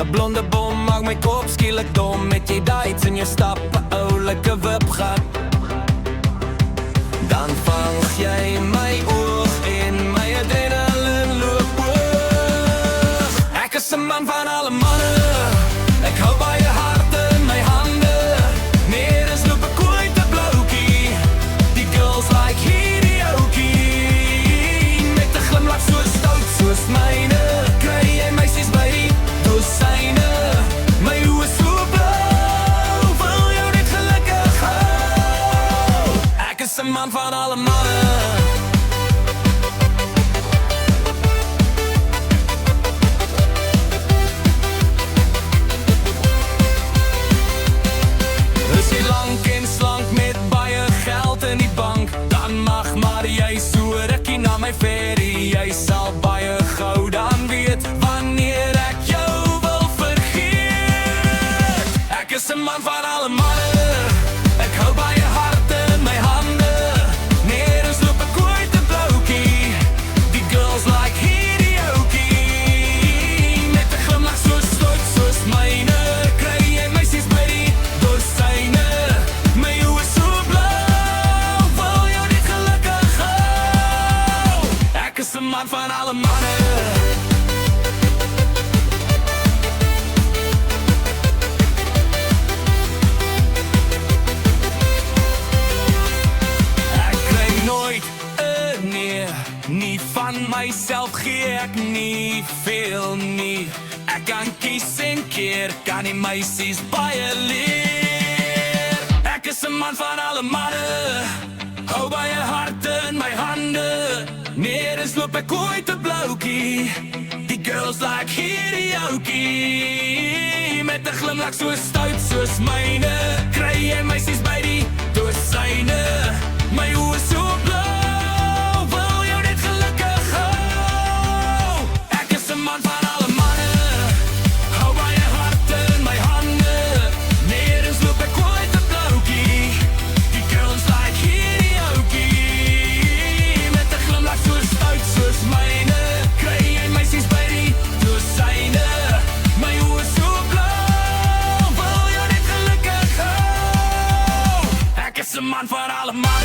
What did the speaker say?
'n blonde bom maak my kop skielik dom. Met jy daai's in jou stap, 'n oulike wipgat. Dan vang jy my oog en my adrenaline loop hoog. Ek is 'n man van alle manne, ek hou baie harte in my hande. Meer as loop ek ooit 'n bloukie. Die girls like hierdie oukie. Met 'n glimlach so stout soos myne, kry jy meisies by die dosyne. My oë is so blou, wil jou net gelukkig hou. Ek is 'n man van alle manne. Is jy lank en slank met baie geld in die bank, dan mag maar jy so rukkie na my ferry. Jy sal baie gou dan weet wanneer ek jou wil vergeet. Ek is 'n man van alle manne, ek hou baie harte in my hande. Meer as loop ek ooit 'n bloukie. Die girls like hierdie oukie. Met 'n glimlach so stoot soos myne, kry jy meisies by die dosyne. My oë is so blou, wil jou net gelukkig hou. Ek is 'n man van alle manne. Nie van myself gee ek nie veel nie. Ek kan kies en keer, kan die meisies baie leer. Ek is 'n man van alle manne, hou baie harte in my hande. Meer as loop ek ooit 'n bloukie. Die girls like hierdie oukie. Met 'n glimlach so stout soos myne, kry jy meisies by die dosyne. My oë is so blou, man van alle mannen.